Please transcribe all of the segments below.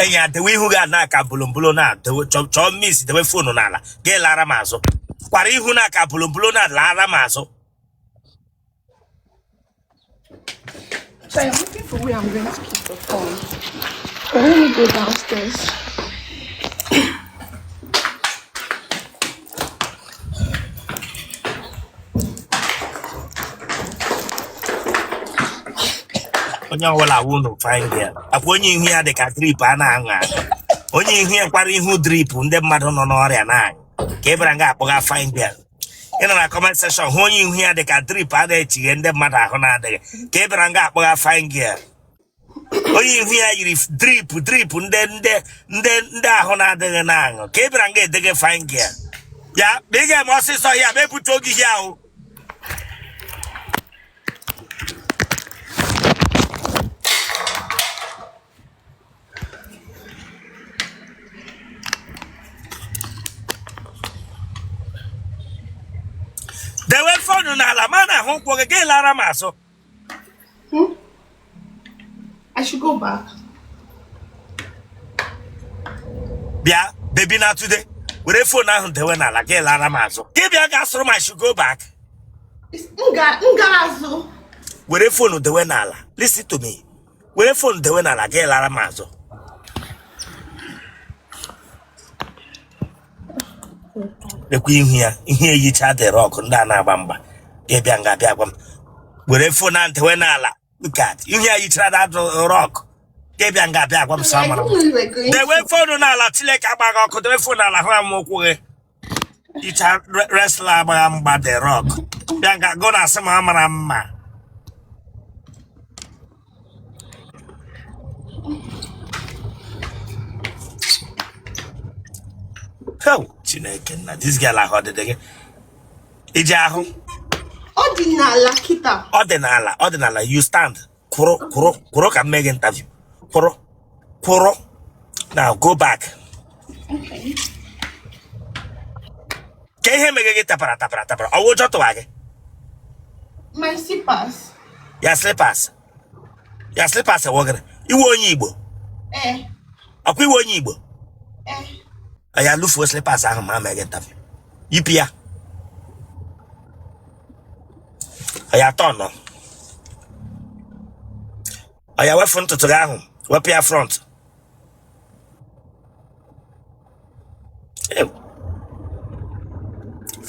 Enya the way who got na ka bulumbulo na the chop miss the way phone nala. Get Lara Mazo. Kwari who na ka bulumbulo na Lara Mazo. So I'm looking for where I'm going to keep the phone. But let me go downstairs. Onye wala wunu find there. Apo onye ihu ya de ka drip ana anga. Onye ihu ya kwara ihu drip ndị mmadụ nọ n'ọrịa na. Ka ebra nga akpọga find there. Ina na comment section onye ihu ya de ka drip ana echighe ndị mmadụ ahụ na adịghị. Ka ebra nga akpọga find there. Onye ihu ya yiri drip ndị ahụ na adịghị na aṅụ. Ka ebra nga edege find there. Ya, bega mo ọsịsọ ya mepụta oge ya o. They went for no Alamana home for again, Lara Maso. I should go back. Yeah, baby, not today. We phone now, they went like Lara Maso. Give your gas from I should go back. It's Ngazo. We phone the Wenala. Listen to me. We phone the Wenala, like Lara Maso. The queen here you chat the rock on Dana Bamba. Debianga Biabam. We're phone and Wenala. Look at you hear you try that rock. Debianga Biabam summer. They went for Nala Tileka could have phone Alahamokwe. It's a wrestler by the rock. Bianga gonna some Amarama. Oh, this girl I heard it again. Ijahu. Ordinala, you stand. Kuro can make interview. Kuro. Now go back. Okay. Can you make it tapara? I will just wag. My slippers. Your slippers are walking. You won't Igbo. A quick one Igbo. I look for slippers. I'm make interview. Yipia. I turn no. I went front to the home. Where your front?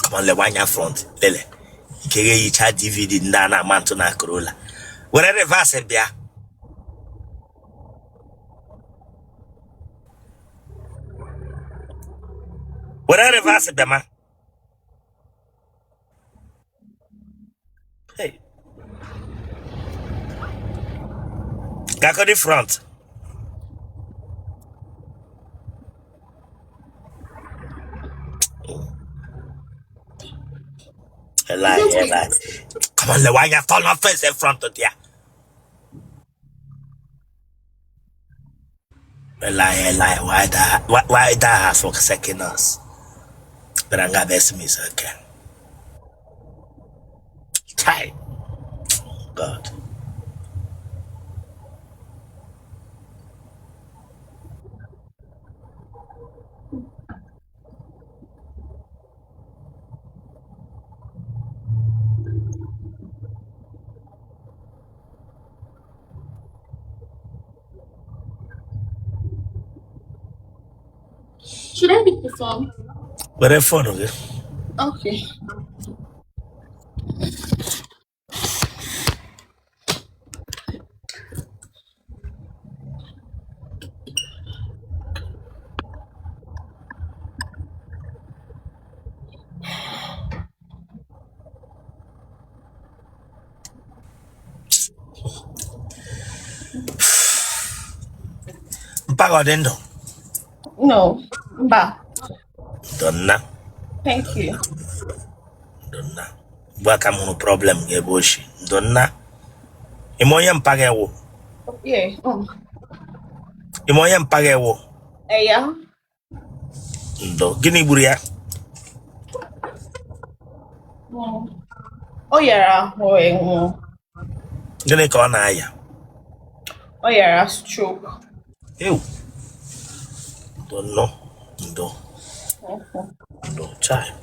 Come on, Nwanyi front. Lele. Ikege yi cha DVD ndana manto na Corolla. Where reverse bia. Where reverse bia man. Hey. Gako the front. Lie. Come on, Nwanyi, turn my face in front of there. Lie. Why that has for second us? But I'm gonna best me again. Tight. God. Should I pick the phone? Where the phone okay? Okay. Pagodendo. No. Ba. Donna. Thank you. Donna. Welcome no problem Eboshi. Donna. Imoya mpagewo. Yeah. Imoya mpagewo. Yeah. Ndo. Gini buria. Oh yeah. Gini ka ọ na-aya. Oh yeah. Stroke. Ew. Don't know. No. No, child.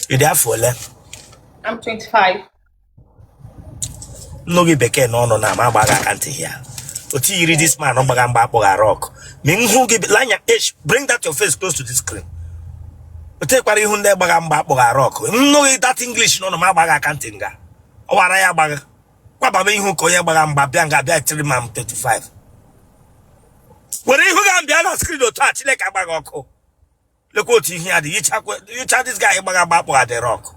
You there for left? I'm 25. No be beke no na ma gbaga kanti here. Oti you read this man no gbaga mba akpoga rock. Me who give line bring that your face close to the screen. Oti kwara ihu nde gbaga mba akpoga rock. No that English no ma gbaga kanti nga. Owara ya gbaga. Kwa ba me ihu ko ye gbaga mba bia nga bia 3 man 35. When ihu ga bia na screen o touch like gbaga oko. Look what you hear you chat this guy gbaga mba akpoga the rock.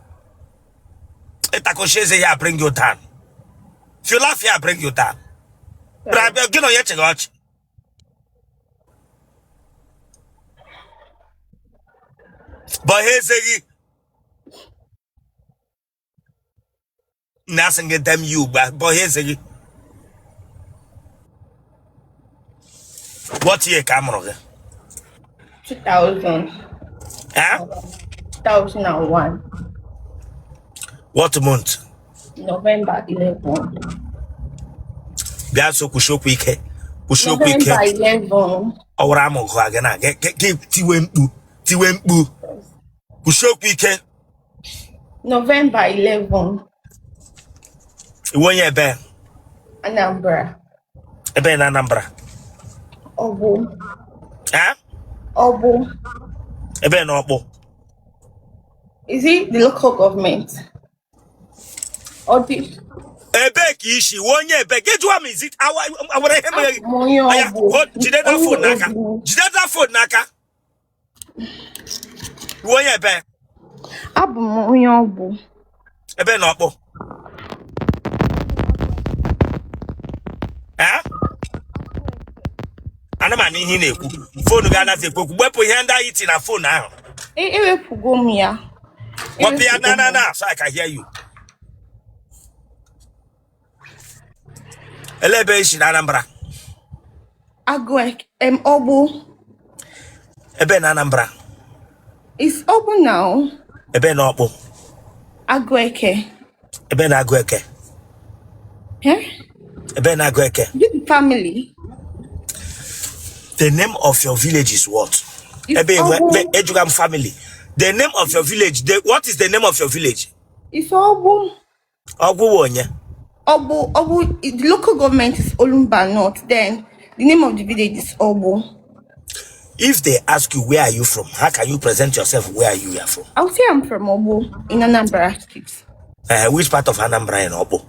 Etakosheze here bring you down. If you laugh here, I bring you down. But I get on your watch. But here's a nothing get them you, but here's a what year camera? 2000. Huh? 2001. What month? November 11. Biaso kushoku ike. November 11. Awramo ko agana. Get tiwempu. Kushoku ike. November 11. Iwonye be. Anambra. Ebe na Anambra. Obu. Huh? Obu. Ebe na Obo. Is it the local government? Or the Ebe kishi wonye ebe get what is it our Moyo Obu. Jideda phone naka. Jideda phone naka. Wonye ebe. Abu Moyo Obu. Ebe na Obo. Eh? Ana mani ihe na-ekwu. Phone ga na ekwu. Gbepụ ihe ndị anyị ti na phone ahụ. Ewepụgo m ya. Wapụ ya na so I can hear you. Elebe ishi na Anambra. Agwek Obu. Ebe na Anambra. It's Obu now. Ebe na Obo. Agweke. Ebe na Agweke. Eh? Ebe na Agweke. This family. The name of your village is what? Ebe Ejugam family. The name of your village. What is the name of your village? It's Obu. Obu wonye. Obu, the local government is Olumba North. Then the name of the village is Obu. If they ask you where are you from, how can you present yourself where you are from? I'll say I'm from Obu in Anambra State. Which part of Anambra and Obo?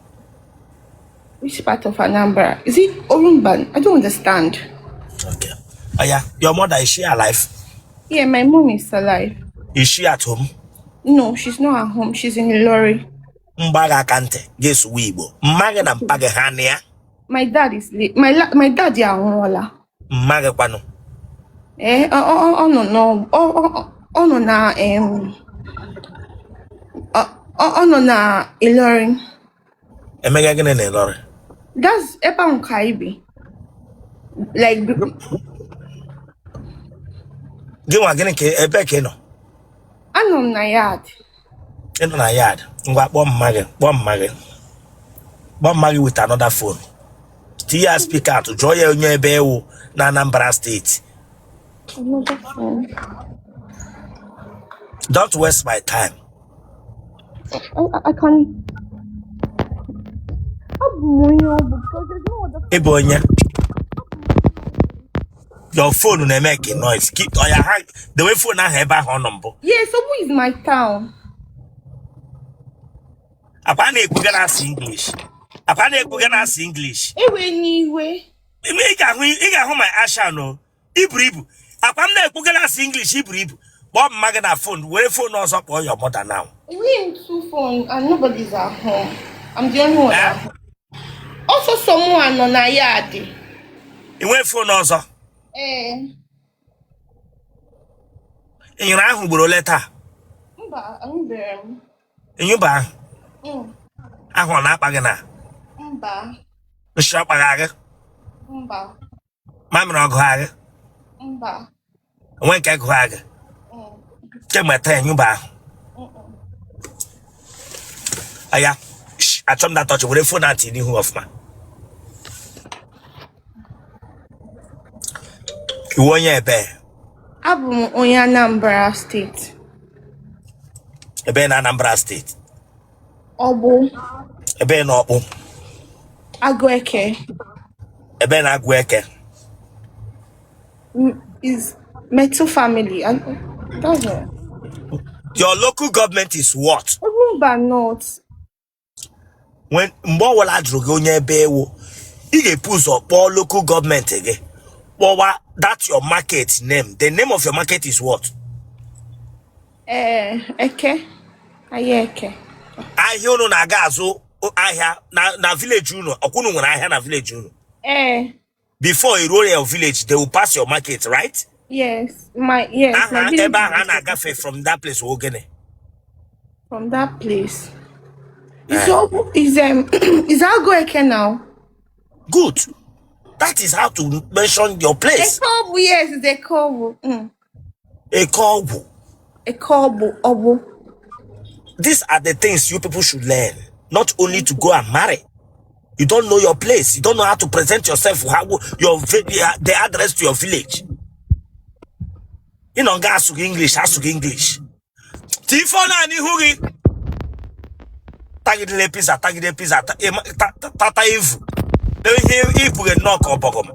Which part of Anambra? Is it Olumba? I don't understand. Okay. Oh yeah, your mother, is she alive? Yeah, my mom is alive. Is she at home? No, she's not at home. She's in the lorry. Mbaga kante, yes wibo. Mage na mpage hania. My dad is late. My dad is Angola. Mage kwano. No na no na Ilorin. Emega gene ne lore. That's Epa Nkaibi. Like Giwa gene ke ebe ke no. Anom na yard. Eno na yard. Ngwa kpọ mmage. Kpọ mmage with another phone. Tia speaker to joy onye ebe ewu na Anambra State. Another phone. Don't waste my time. I can. Because there's no other. Ebonya. Your phone will make a noise. Keep on your hand. The way phone I have a number. Yes, Obu is my town. Apane kugana English. Apane kugana English. Anyway. Iga hu my asha no. Ibu. Apane kugana English ibu. Bob magana phone. Where phone knows up all your mother now. We in two phones and nobody's at home. I'm the only one at home. Also someone on a yard. You went phone also. In your own letter. In your bar. I want up again. Shop again. Mamma Hag. When can Hag? Take my 10 you bar. Aya, I told that touch with a phone at you of man. onye ebe? Abum onye Anambra State. Ebe na Anambra State. Obu. Ebe na Obu. Agweke. Ebe na Agweke. Is Metu family. And that's it. Your local government is what? Urumba North. When mbo wala droge onye ebe ewo, you get push up all local government again. That's your market name. The name of your market is what? Eke. Ayeke. Ahia unu na gazo ahia na village unu. Okunu nwere ahia na village unu. Before you roll your village, they will pass your market, right? Yes. My village. Ebe ahia na gafe from that place ogene. From that place. Is Agweke now? Good. That is how to mention your place. Ekobu, yes, it's Ekobu. Ekobu. Ekobu, Obu. These are the things you people should learn. Not only to go and marry. You don't know your place. You don't know how to present yourself. The address to your village. You know, guys speak English. I speak English. Tifona ni huri. Tagide pizza. Tata ivu. Ibu get knock up bogom.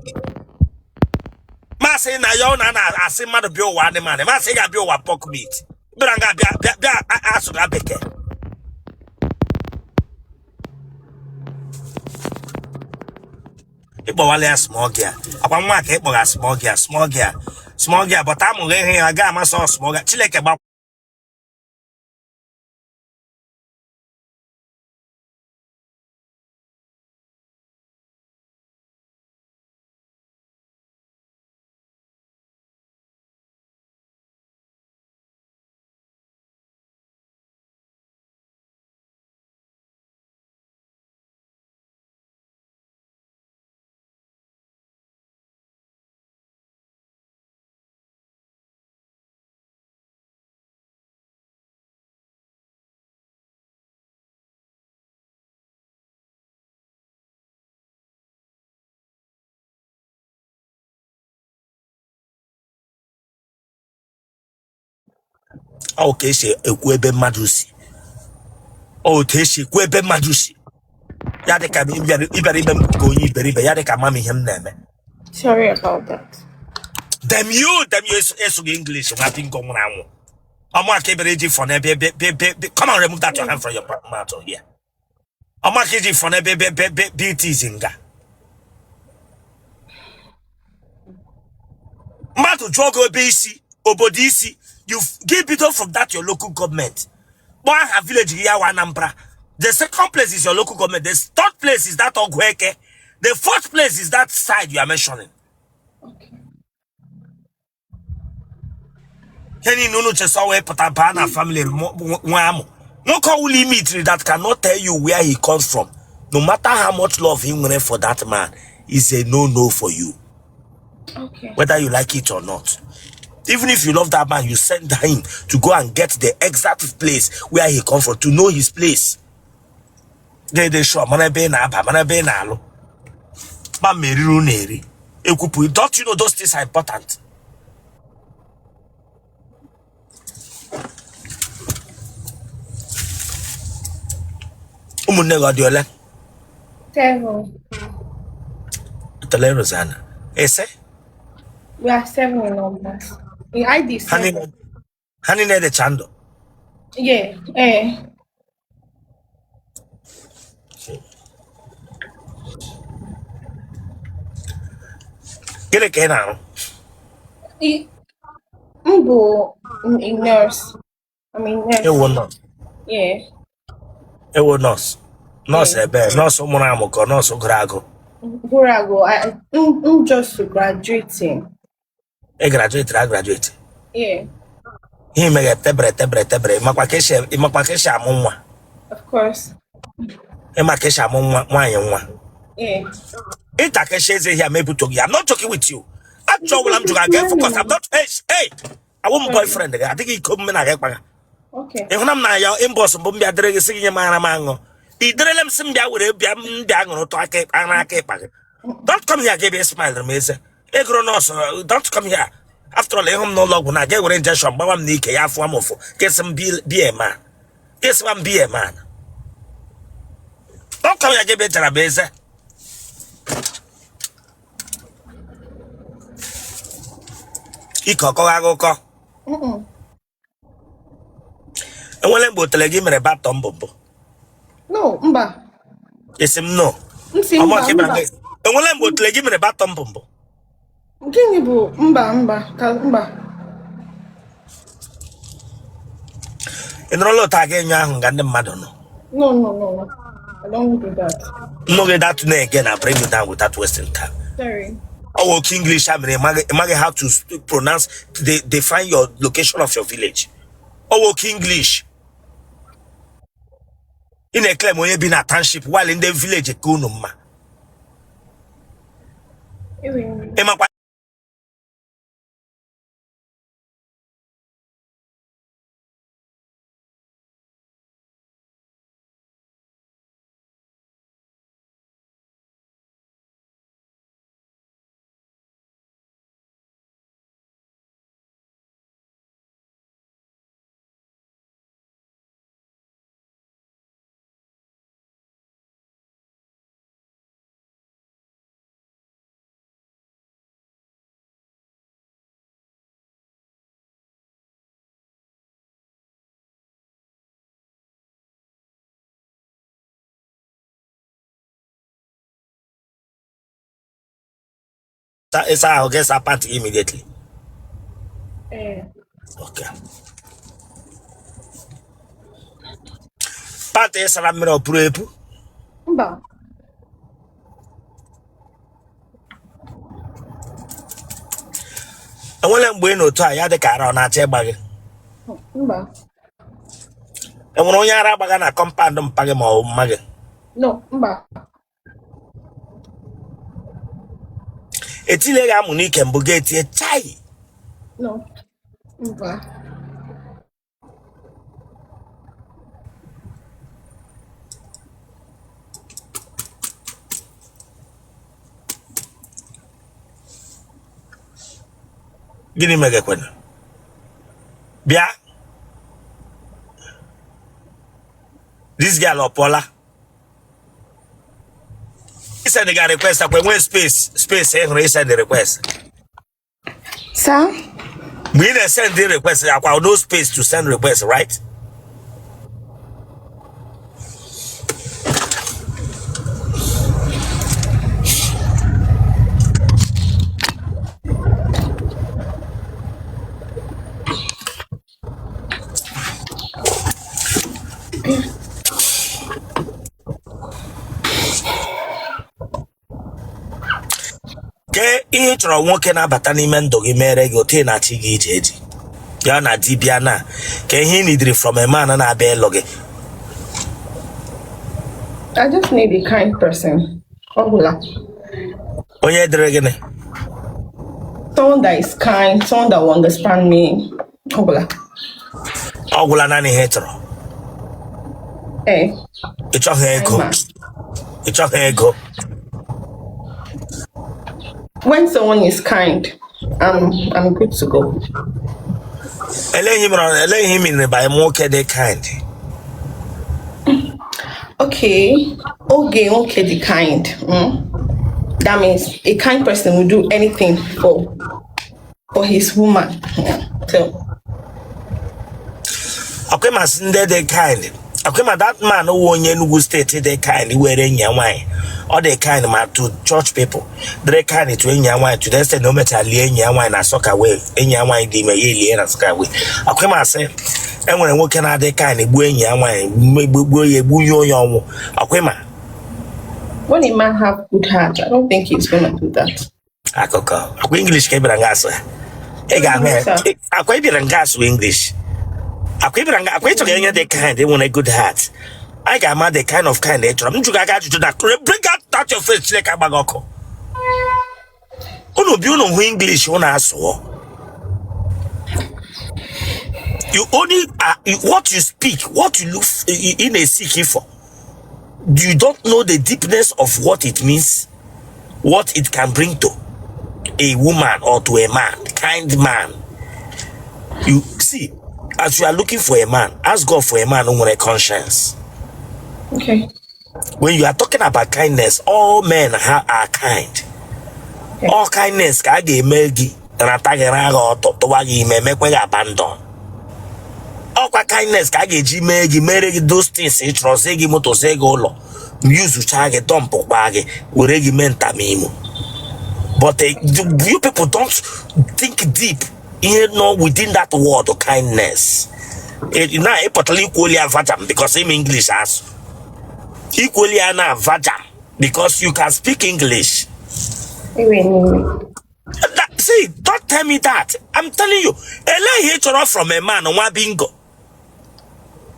Ma say na yo na ase madu bi o wa ne man. Ma say ya bi o wa pork meat. Branga bia aso da beke. Ibo wale a small girl. Apa nwa ka ibo ga small girl. But I'm here aga ma so small girl. Chileke ba. Okay, she ekwebe madusi. Oh, teshi ekwebe madusi. Yade ka iberi go iberi yade ka mami him name. Sorry about that. Them you esu English rapping go now. Omo akebereji for na come on, remove that your hand from your mouth here. Omo akeji for na BT zinga. Mato jogo BC obodisi. You give it up from that your local government. One have village here Anambra. The second place is your local government. The third place is that Ogweke. The fourth place is that side you are mentioning. Okay. Any no chesawe patabana family no call limit that cannot tell you where he comes from. No matter how much love he went for that man, is a no for you. Okay. Whether you like it or not. Even if you love that man, you send him to go and get the exact place where he comes from, to know his place. They sure mana be na alo. Ma meriru neri. Ekupu. Don't you know those things are important? Umunne godiola. 7. Otele Rosanna. Ese? We are 7 in numbers. The ID 7. Hani ne de chando. Yeah. Gele ke na. Mbo a nurse. I mean nurse. Ewo nurse. Yeah. Ewo nurse. Nurse ebe. Nurse umuna amuko. Nurse ugrago. Burago. I'm just graduating. I graduate. Yeah. He mege tebre. Makwakesha amunwa. Of course. Makesha amunwa nwa. Yeah. I'm not joking with you. I'm joking. I'm focused. I'm not. Hey. I want my boyfriend. I think he come in. Okay. If I'm not your inbox, I'm be addressing singing your mango. The drillem Simbia would be a to don't come here, give me a smile, Mesa. Egronos, don't come here. After all, I'm no longer when I get with injection, but I'm Nick, I have one more. Get some be a man. Guess one be a man. Don't come here, get better a base. Iko go. And when I'm Otele give me a bat on Bobo. No, mba. Yes, no. I'm not and when I'm Otele give me a bat on Bobo. Gini bu mba. In Rolo Tagain Yang and the Madonna. No. I don't do that. No, get that again. I bring you down with that Western time. Sorry. Oh, English, I mean, imagine how to pronounce, define your location of your village. Oh, English. In a claim when you been a township while in the village, a kunuma. That's how I'll get that party immediately. Okay. Party is a mirror prepu. Mba. And when I'm bueno to I had the car on a chair bag. Mba. And when you're a bag and a compound on Pagamo Magan. No, mba. It's illegal Monique and Bugatti a chai. No. Mba. Gini mega kwen. Bia. This girl Opola. He said they got request when space he send the request. Sir? We didn't send the request. I got no space to send request, right? Ke ihe chọrọ nwoke na-abata n'ime ndụ gị mere gị ote na chi gị ije eji ya na dibịa na ka ihe nidiri from a man na-abịa ịlụ gị. I just need a kind person. Ogula. Onye dịrị gịnị? Someone that is kind, someone that will understand me. Ogula. Ọgwụla naanị ihe chọrọ. Ị chọghị ego. Ị chọghị ego. When someone is kind, I'm good to go. Let him in by more they kind. Okay, the kind. That means a kind person will do anything for his woman. So. Okay, my Sunday they kind. Okay, my that man who won you state they kind wearing your wine. Or they kind man to church people. They kind to any wine to just no matter laying your wine and soccer away. Any wine de me and soccer away. Okay, my say, and when I walk out they kind of buoy your wine, buoy. Okay, man. When a man have good heart, I don't think he's gonna do that. I could go. English came and gas. Hey, I quite be and gas with English. I quit to get the kind they want a good heart. I got mad the kind of kind they try. I'm got you to that. Bring out that your face like a bagoko. Oh no, you know English on us. You only what you speak, what you look in a seeking for. You don't know the deepness of what it means, what it can bring to. a woman or to a man, kind man. You see, as you are looking for a man, ask God for a man who has a conscience. Okay. When you are talking about kindness, all men are kind. Okay. All kindness ka ga emegi na tagera ga ototowa gi memekwe ga abandon. All kindness ka ga eji megi mere gi those things e trust gi moto se go lo. Use ucha gi dump kwa gi were gi menta mimu. But you people don't think deep within that word of kindness. Now equally avajam because in English as equally an avajam because you can speak English. See, don't tell me that. I'm telling you, a hatred from a man on bingo.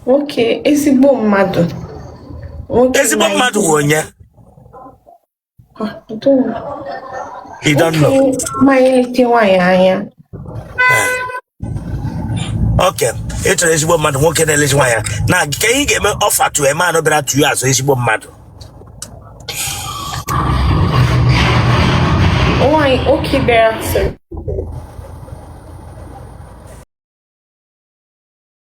Okay, ezigbo mmadụ. Ezigbo mmadụ wonya. You don't know. Okay, it's a ezigbo mmadụ nwoke na-elezi nwanya. Now, can you give me offer to a man over to you as ezigbo mmadụ? Why? Okay, Gbara, sir.